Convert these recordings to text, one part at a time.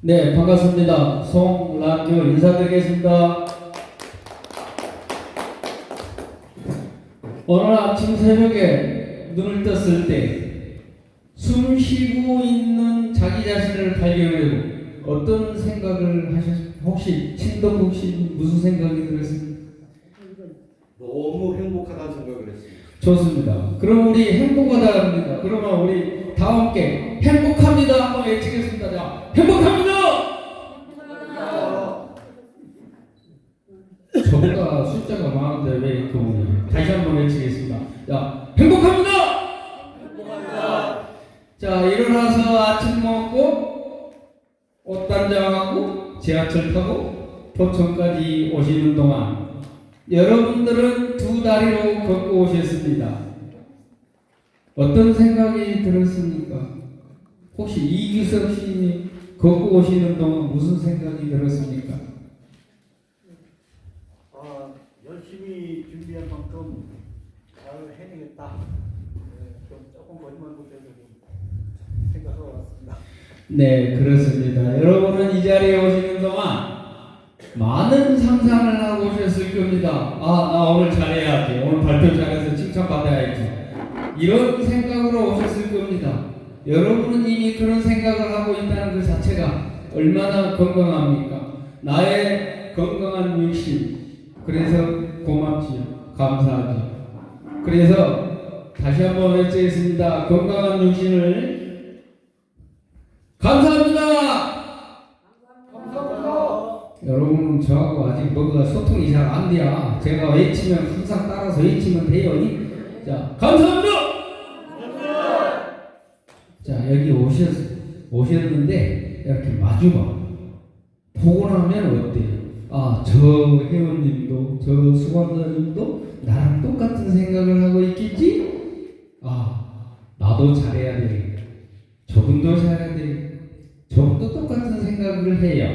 네, 반갑습니다. 송란교 인사드리겠습니다. 오늘 아침 새벽에 눈을 떴을 때 숨 쉬고 있는 자기 자신을 발견하고 어떤 생각을 하셨습니까? 혹시 신동국 씨 무슨 생각이 들었습니까? 너무 행복하다는 생각을 했습니다. 좋습니다. 그럼 우리 행복하다 합니다. 그러면 우리 다 함께 행복합니다 한번 외치겠습니다. 자, 행복합니다! 저보다 숫자가 많은데 왜 이렇게 오냐? 다시 한번 외치겠습니다. 자, 행복합니다! 자, 일어나서 아침 먹고 옷 단장하고 지하철 타고 포천까지 오시는 동안 여러분들은 두 다리로 걷고 오셨습니다. 어떤 생각이 들었습니까? 혹시 이규석 시인이 걷고 오시는 동안 무슨 생각이 들었습니까? 열심히 준비한 만큼 잘 해내겠다. 조금 거짓말 못해도 생각하고 왔습니다. 네, 그렇습니다. 여러분은 이 자리에 오시는 동안 많은 상상을 하고 오셨을 겁니다. 나 오늘 잘해야지. 오늘 발표 잘해서 칭찬받아야지. 이런 생각으로 오셨을 겁니다. 여러분은 이미 그런 생각을 하고 있다는 그 자체가 얼마나 건강합니까? 나의 건강한 육신. 그래서 고맙지요. 감사하지요. 그래서 다시 한번 외치겠습니다. 건강한 육신을 감사합니다. 여러분 저하고 아직 뭐가 소통이 잘 안 돼야 제가 외치면 항상 따라서 외치면 돼요. 자, 감사합니다. 자, 여기 오셨는데 이렇게 마주봐. 보고 나면 어때요? 저 회원님도 저 수강자님도 나랑 똑같은 생각을 하고 있겠지? 나도 잘해야 돼. 저분도 잘해야 돼. 저분도 똑같은 생각을 해요.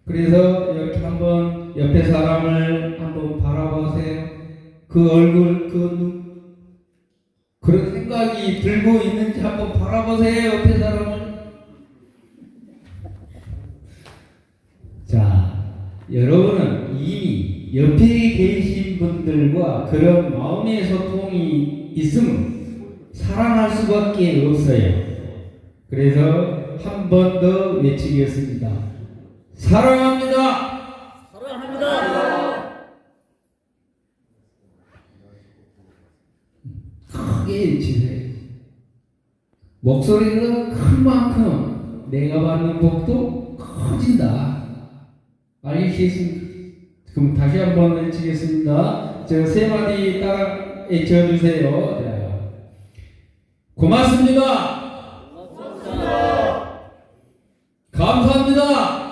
그래서 이렇게 한번 옆에 사람을 한번 바라보세요. 그 얼굴, 그 눈, 그런 생각이 들고 있는지 한번 바라보세요. 옆에 사람을. 자, 여러분은 이미 옆에 계신 분들과 그런 마음의 소통이 있으면 사랑할 수밖에 없어요. 그래서 한 번 더 외치겠습니다. 사랑합니다. 사랑합니다. 크게 외치세요. 목소리가 큰 만큼 내가 받는 복도 커진다. 알겠습니까? 그럼 다시 한번 외치겠습니다. 저 세 마디 따라 외쳐주세요. 자, 고맙습니다. 감사합니다.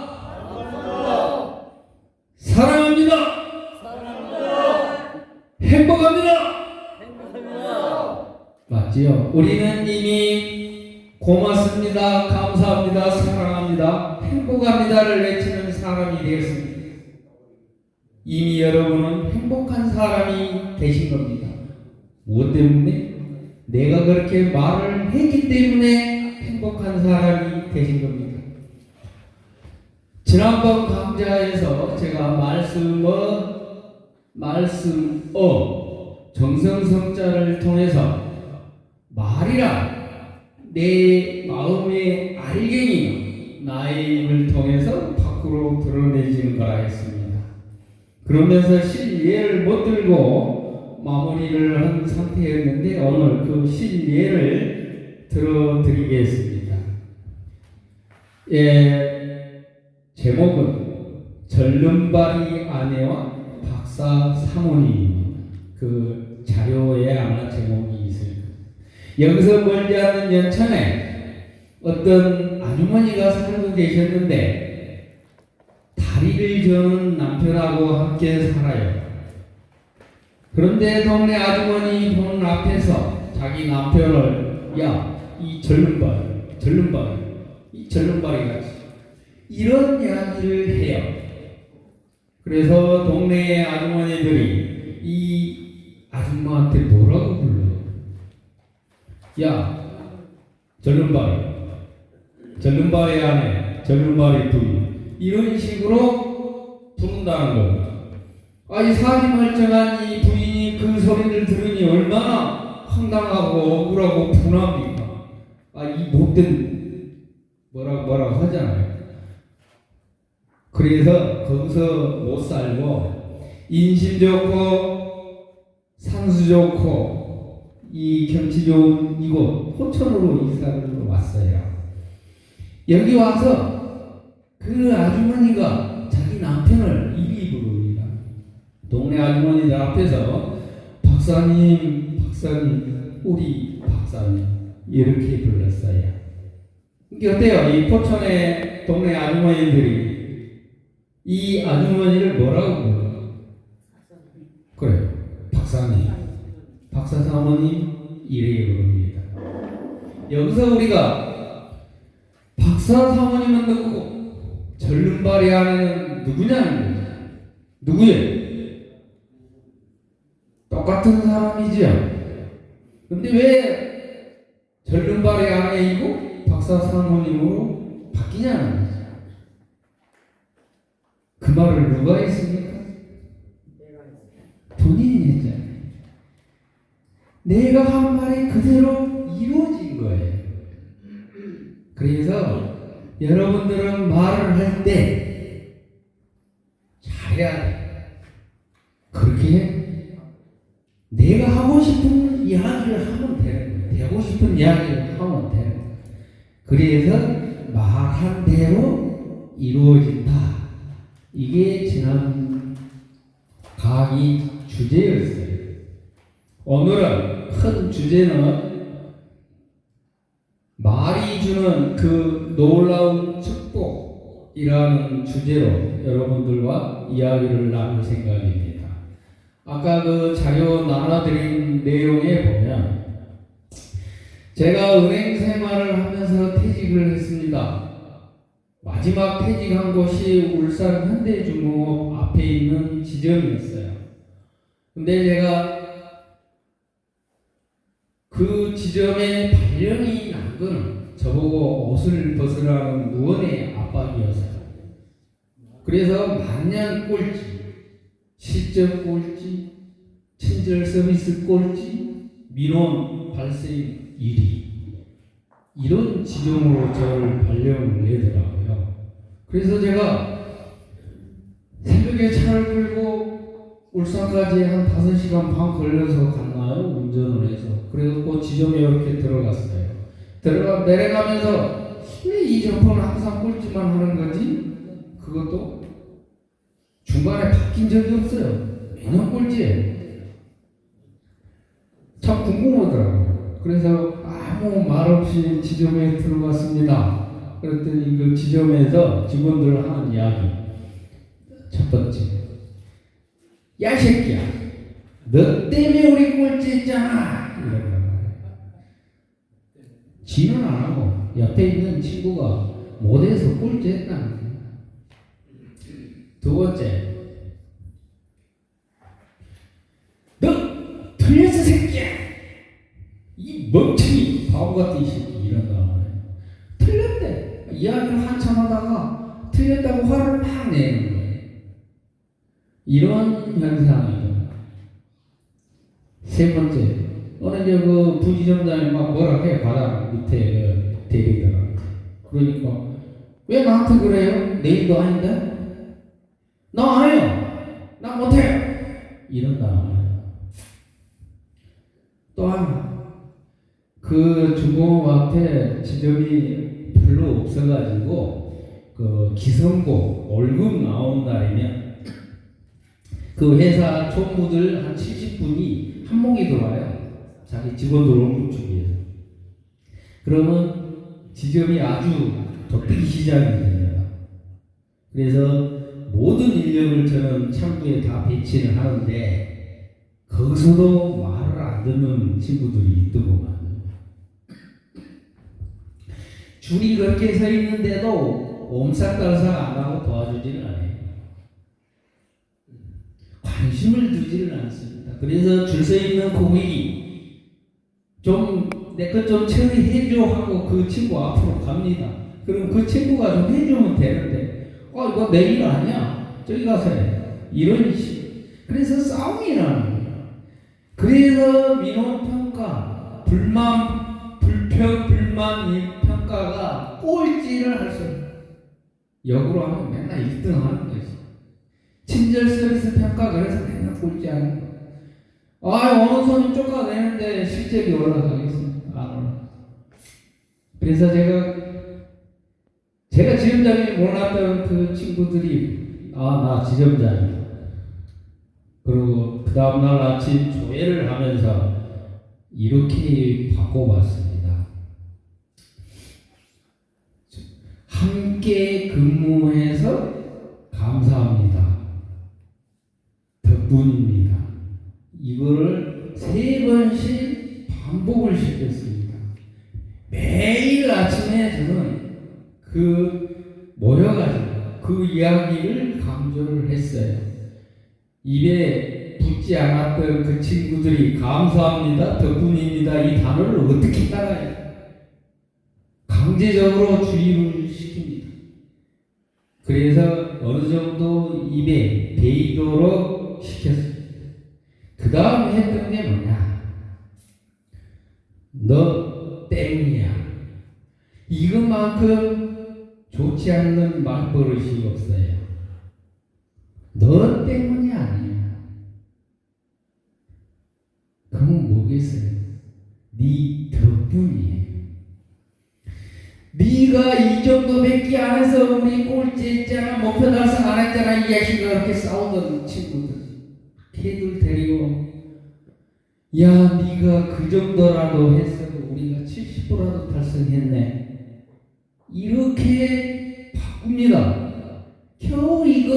사랑합니다. 행복합니다. 맞지요? 우리는 이미 고맙습니다, 감사합니다, 사랑합니다, 행복합니다를 외치는 사람이 되었습니다. 이미 여러분은 행복한 사람이 되신 겁니다. 무엇 때문에? 내가 그렇게 말을 했기 때문에 행복한 사람이 되신 겁니다. 지난번 강좌에서 제가 정성성자를 통해서 말이란 내 마음의 알갱이 나의 입을 통해서 밖으로 드러내지는 거라 했습니다. 그러면서 실예를 못 들고 마무리를 한 상태였는데 오늘 그 실예를 들어드리겠습니다. 제목은 절름발이 아내와 박사 사모님입니다. 그 자료에 아마 제목이 있을 거예요. 여기서 멀지 않은 연천에 어떤 아주머니가 살고 계셨는데 다리를 저는 남편하고 함께 살아요. 그런데 동네 아주머니 돈 앞에서 자기 남편을 이 절름발이 같이 이런 이야기를 해요. 그래서 동네의 아주머니들이 이 아줌마한테 뭐라고 불러요? 절름발이 절름발이 아내, 절름발이 부인 이런 식으로 부른다는 겁니다. 이 사지 멀쩡한 이 부인이 그 소리를 들으니 얼마나 황당하고 억울하고 분합니까? 이 못된 뭐라고 하잖아요. 그래서 거기서 못 살고 인심 좋고 산수 좋고 이 경치 좋은 이곳 호천으로 이사를 왔어요. 여기 와서 그 아주머니가 자기 남편을 이리 부릅니다. 동네 아주머니들 앞에서 박사님, 우리 박사님 이렇게 불렀어요. 이게 어때요? 이 포천의 동네 아주머니들이 이 아주머니를 뭐라고 불러요? 그래요. 박사님, 박사 사모님 이래 부릅니다. 여기서 우리가 박사 사모님은 누구고 절름발이 아내는 누구냐는 거죠. 누구예요? 똑같은 사람이죠. 근데 왜 절름발이 아내이고 박사 사모님으로 바뀌냐는 거죠. 그 말을 누가 했습니까? 본인이 했잖아요. 내가 한 말이 그대로 이루어진 거예요. 그래서 여러분들은 말을 할 때 잘해야 돼. 그렇게 내가 하고 싶은 이야기를 하면 되는 거예요. 되고 싶은 이야기를 하면 되는 거예요. 그래서 말한 대로 이루어진다. 이게 지난 강의 주제였어요. 오늘은 큰 주제는 말이 주는 그 놀라운 축복이라는 주제로 여러분들과 이야기를 나눌 생각입니다. 아까 그 자료 나눠드린 내용에 보면 제가 은행 생활을 하면서 퇴직을 했습니다. 마지막 퇴직한 곳이 울산 현대중공업 앞에 있는 지점이었어요. 근데 제가 그 지점에 발령이 난 거는 저보고 옷을 벗으라는 무언의 압박이었어요. 그래서 만년 꼴찌, 실전 꼴찌, 친절 서비스 꼴찌, 민원 발생 1위 이런 지점으로 저를 발령을 내더라고요. 그래서 제가 새벽에 차를 끌고 울산까지 한 5시간 반 걸려서 갔나요? 운전을 해서. 그래서 지점에 이렇게 들어갔어요. 내려가면서 왜 이 점포는 항상 꼴찌만 하는 거지? 그것도 중간에 바뀐 적이 없어요. 매년 꼴찌예요. 참 궁금하더라고요. 그래서 아무 말 없이 지점에 들어갔습니다. 그랬더니 그 지점에서 직원들 하는 이야기. 첫 번째. 야, 이 새끼야. 너 때문에 우리 꼴찌했잖아. 이런 말이에요. 지는 안 하고 옆에 있는 친구가 못해서 꼴찌했다는 거예요. 두 번째. 너 틀렸어, 새끼야. 이 멍청이 바보 같은 새끼 이런다 말이에요. 틀렸대. 이야기를 한참 하다가 틀렸다고 화를 막 내는 거예요. 이런 현상이죠. 세 번째, 어느 이제 그 부지점장이 막 뭐라 해, 바닥 밑에 그 대리더라. 그러니까 왜 나한테 그래요? 내 일도 아닌데? 나 안 해요. 나 못해요. 이런다 말이에요. 또 하나, 그 중공업 앞에 지점이 별로 없어가지고 그 기성고 월급 나온 날이면 그 회사 총무들 한 70분이 한목이 들어와요. 자기 직원들 월급 주기 위해서. 그러면 지점이 아주 더 뜨기 시작이 됩니다. 그래서 모든 인력을 저는 창구에 다 배치를 하는데 거기서도 말을 안 듣는 친구들이 있더구만. 줄이 그렇게 서 있는데도 옴싹달싹 안 하고 도와주지는 않아요. 관심을 두지를 않습니다. 그래서 줄 서 있는 고객이 좀 내 것 좀 처리해줘 하고 그 친구 앞으로 갑니다. 그럼 그 친구가 좀 해주면 되는데, 이거 내 일 아니야. 저기 가서 해. 이런 식. 그래서 싸움이 나는 거예요. 그래서 민원평가, 불만 평가가 꼴찌를 할 수 있어요. 역으로 하면 맨날 1등 하는 거지. 친절 서비스 평가 그래서 맨날 꼴찌 하는 거예요. 어느 손이 쫓아내는데 실적이 올라가겠습니다. 안 올라. 그래서 제가 지점장인지 몰랐던 그 친구들이 나 지점장이야. 그리고 그 다음날 아침 조회를 하면서 이렇게 바꿔봤습니다. 함께 근무해서 감사합니다. 덕분입니다. 이거를 3번씩 반복을 시켰습니다. 매일 아침에 저는 모여가지고 그 이야기를 강조를 했어요. 입에 붙지 않았던 그 친구들이 감사합니다, 덕분입니다 이 단어를 어떻게 따라해요? 강제적으로 주의를 시킵니다. 그래서 어느 정도 입에 배이도록 시켰습니다. 그 다음 했던 게 뭐냐? 너 때문이야. 이것만큼 좋지 않는 말버릇이 없어요. 너 때문이 아니야. 그건 뭐겠어요? 네 덕분이에요. 네가 이 정도밖에 안 해서 우리 꼴찌 했잖아, 목표 달성 안 했잖아, 이 자식아. 그렇게 싸우던 친구들 걔들 데리고 네가 그 정도라도 했어도 우리가 70%라도 달성했네. 이렇게 바꿉니다. 겨우 이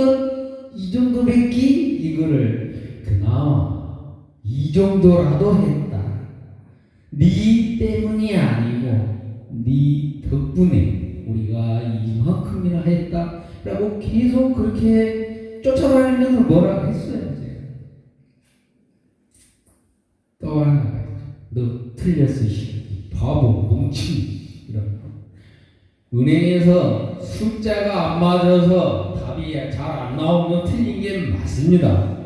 정도밖에 이거를 그나마 이 정도라도 했다. 네 때문이 아니고 네 덕분에 우리가 이만큼이나 했다 라고 계속 그렇게 쫓아다니면서 뭐라고 했어요. 제가. 또 하나가 너 틀렸어 이 바보 뭉치 이런 거. 은행에서 숫자가 안 맞아서 답이 잘 안 나오면 틀린 게 맞습니다.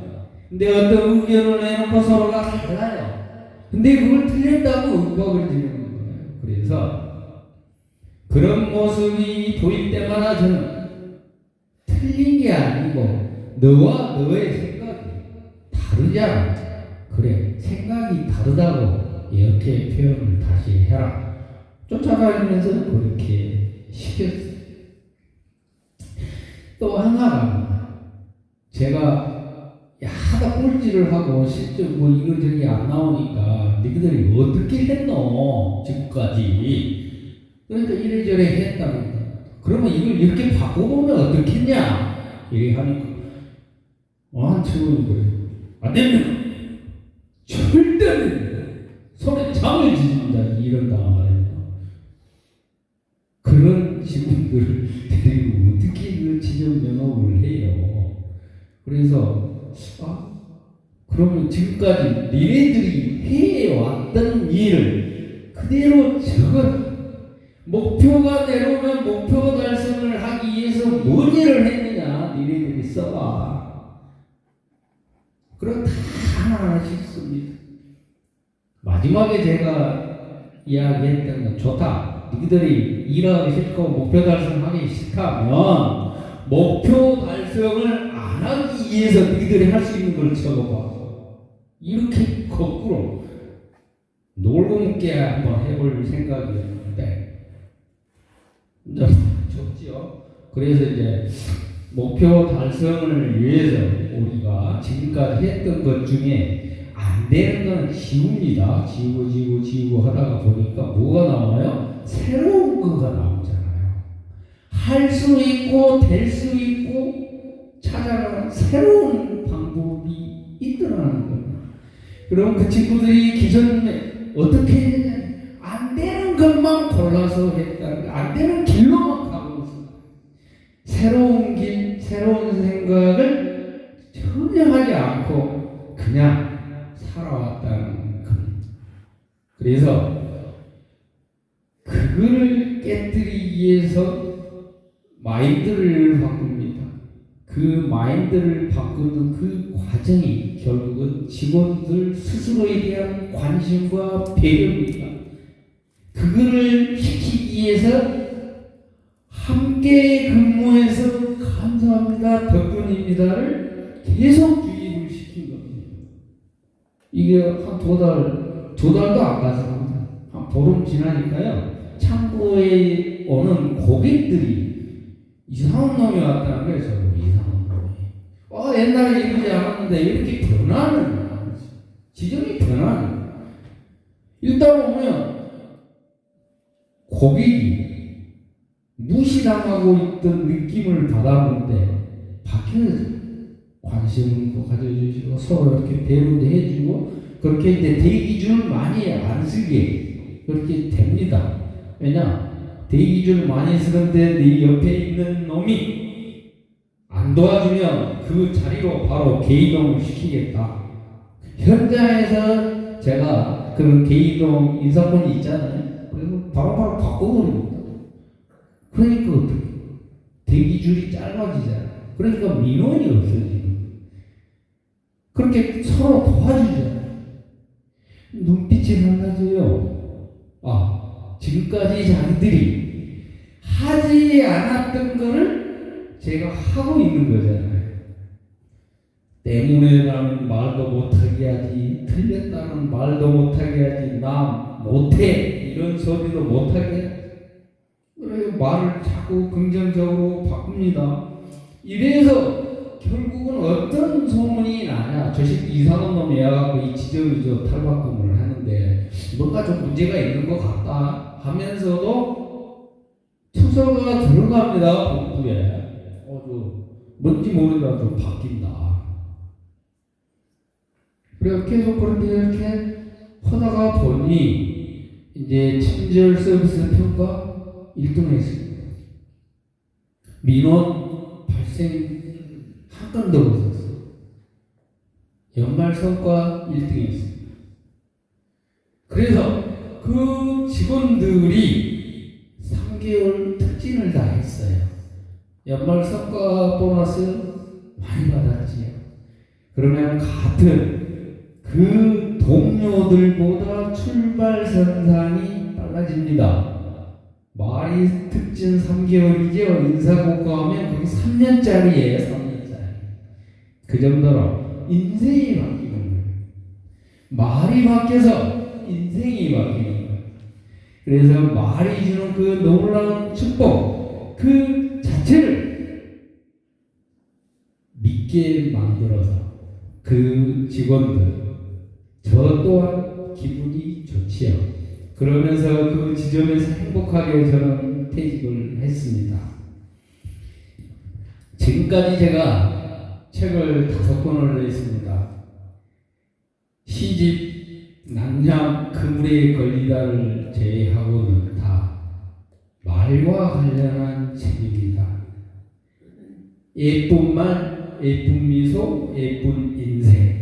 근데 어떤 의견을 내놓고 서로가 달라요. 근데 그걸 틀렸다고 윽박을 지르는 거예요. 그래서 그런 모습이 보일 때마다 저는 틀린 게 아니고 너와 너의 생각이 다르잖아. 그래, 생각이 다르다고 이렇게 표현을 다시 해라. 쫓아다니면서 그렇게 시켰어요. 또 하나가 제가 하다 꼴찌를 하고 실제 이거저기 안 나오니까 너희들이 어떻게 했노 지금까지. 그러니까 이래저래 했답니다. 그러면 이걸 이렇게 바꿔보면 어떻겠냐 이렇게 하니까 한치고는 거예요. 안 됩니다. 절대 안 됩니다. 손에 잠을 지진다 이런다 말이에요. 그런 직원들을 데리고 어떻게 그 지점 영업을 해요. 그래서 그러면 지금까지 니네들이 해왔던 일을 그대로 적어. 목표가 내려오면 목표 달성을 하기 위해서 뭔 일을 했느냐 니네들이 써봐. 그럼 다 하나하나씩 씁니다. 마지막에 제가 이야기했던 건 좋다. 너희들이 일하기 싫고 목표 달성하기 싫다면 목표 달성을 안 하기 위해서 너희들이 할 수 있는 걸 적어봐. 이렇게 거꾸로 놀고 먹게 한번 해볼 생각이었는데 좋지요. 그래서 이제 목표 달성을 위해서 우리가 지금까지 했던 것 중에 안 되는 건 지웁니다. 지우고 하다가 보니까 뭐가 나와요? 새로운 거가 나오잖아요. 할 수 있고 될 수 있고 찾아가는 새로운 방법이 있더라는 거예요. 그럼 그 친구들이 기존에 어떻게 했느냐? 안 되는 것만 골라서 했다. 안 되는 길로만 가고 있습니다. 새로운 길, 새로운 생각을 전혀 하지 않고 그냥 살아왔다는 겁니다. 그래서 그거를 깨뜨리기 위해서 마인드를 바꿉니다. 그 마인드를 바꾸는 그 과정이 결국은 직원들 스스로에 대한 관심과 배려입니다. 그거를 시키기 위해서 함께 근무해서 감사합니다, 덕분입니다를 계속 주입을 시킨 겁니다. 이게 한 두 달도 안 갔습니다. 한 보름 지나니까요, 창고에 오는 고객들이 이상한 놈이 왔다는 거예요. 저거 이상한 놈이. 옛날에 이러지 않았는데 이렇게 변하는 거야. 지정이 변하는 거야. 일단 오면 고객이 무시당하고 있던 느낌을 받았는데 밖에서 관심도 가져주시고 서로 이렇게 배려도 해주고 그렇게 이제 대기준을 많이 안 쓰게 그렇게 됩니다. 왜냐? 대기준을 많이 쓰는데 네 옆에 있는 놈이 안 도와주면 그 자리로 바로 개이동을 시키겠다. 현장에서 제가 그런 개이동 인사권이 있잖아요. 그래서 바로바로 바꿔버립니다. 그러니까 어떻게 대기줄이 짧아지잖아요. 그러니까 민원이 없어지는. 그렇게 서로 도와주잖아요. 눈빛이 달라져요. 지금까지 자기들이 하지 않았던 거를 제가 하고 있는 거잖아요. 때문에라는 말도 못하게 하지, 틀렸다는 말도 못하게 하지, 나 못해 이런 소리도 못하게 하지. 그래서 말을 자꾸 긍정적으로 바꿉니다. 이래서 결국은 어떤 소문이 나냐, 저 새끼 이상한 놈이 와갖고 이 지정이 탈바꿈을 하는데 뭔가 좀 문제가 있는 것 같다 하면서도 투서가 들어갑니다. 본부에 뭔지 모르다 좀 바뀐다. 그래서 계속 그렇게 이렇게 하다가 보니 이제 친절 서비스 평가 1등 했습니다. 민원 발생 한 건도 없었어요. 연말 성과 1등 했습니다. 그래서 그 직원들이 3개월 특진을 다 했어요. 연말 성과 보너스 많이 받았지요. 그러면 같은 그 동료들보다 출발선상이 빨라집니다. 말이 특진 3개월이죠. 인사고과하면 그게 3년짜리예요. 3년짜리. 그 정도로 인생이 바뀌는 거예요. 말이 바뀌어서 인생이 바뀌는 거예요. 그래서 말이 주는 그 놀라운 축복 그 자체를 믿게 만들어서 그 직원들 저 또한 기분이 좋지요. 그러면서 그 지점에서 행복하게 저는 퇴직을 했습니다. 지금까지 제가 책을 5권을 냈습니다. 시집, 낭냥, 그물에 걸리다를 제외하고는 다 말과 관련한 책입니다. 예쁜 말, 예쁜 미소, 예쁜 인생.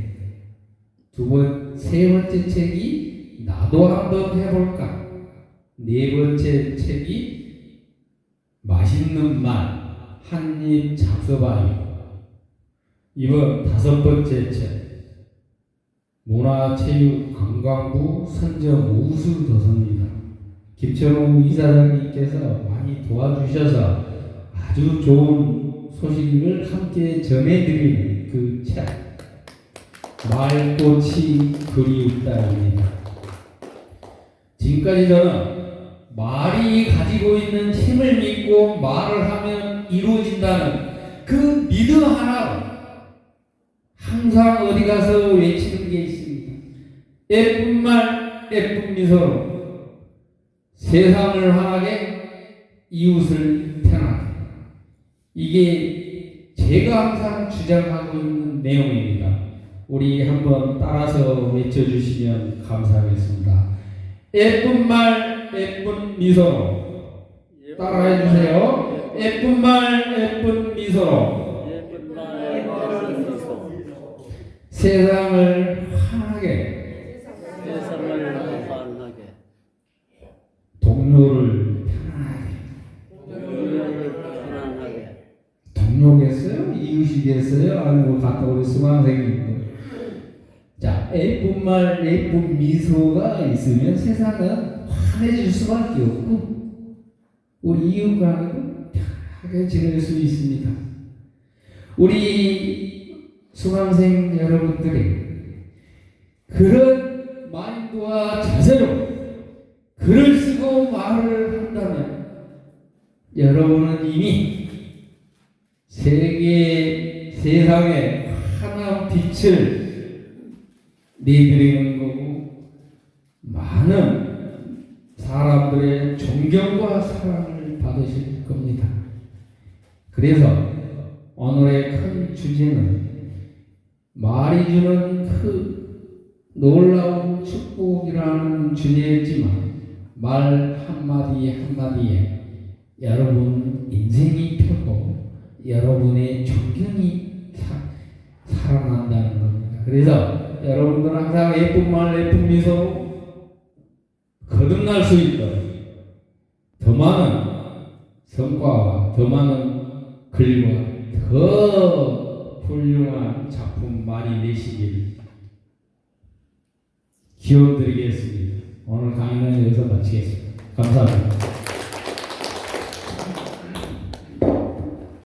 세 번째 책이 나도 한번 해볼까. 4번째 책이 맛있는 말, 한입 잡숴봐요. 이번 5번째 책, 문화체육관광부 선정 우수 도서입니다. 김철웅 이사장님께서 많이 도와주셔서 아주 좋은 소식을 함께 전해드리는 그 책, 말꽃이 그리웠다입니다. 지금까지 저는 말이 가지고 있는 힘을 믿고 말을 하면 이루어진다는 그 믿음 하나로 항상 어디 가서 외치는 게 있습니다. 예쁜 말, 예쁜 미소로 세상을 환하게, 이웃을 편하게. 이게 제가 항상 주장하고 있는 내용입니다. 우리 한번 따라서 외쳐주시면 감사하겠습니다. 예쁜 말, 예쁜 미소로. 따라해주세요. 예쁜 말, 예쁜 미소로. 세상을 환하게, 동료를 편안하게, 이유시겠어요? 아니면 갔다 우리 수강생님들. 자, 예쁜 말, 예쁜 미소가 있으면 세상은 환해질 수밖에 없고 우리 이웃과도 편하게 지낼 수 있습니다. 우리 수강생 여러분들이 그런 마인드와 자세로 글을 쓰고 말을 한다면 여러분은 이미 세상에 환한 빛을 내드리는 거고 많은 사람들의 존경과 사랑을 받으실 겁니다. 그래서 오늘의 큰 주제는 말이 주는 그 놀라운 축복이라는 주제였지만 말 한마디 한마디에 여러분 인생이 펴고 여러분의 존경이 살아난다는 겁니다. 그래서 여러분들은 항상 예쁜 말, 예쁜 미소로 거듭날 수 있도록 더 많은 성과와 더 많은 글과 더 훌륭한 작품 많이 내시길 기원드리겠습니다. 오늘 강의는 여기서 마치겠습니다. 감사합니다.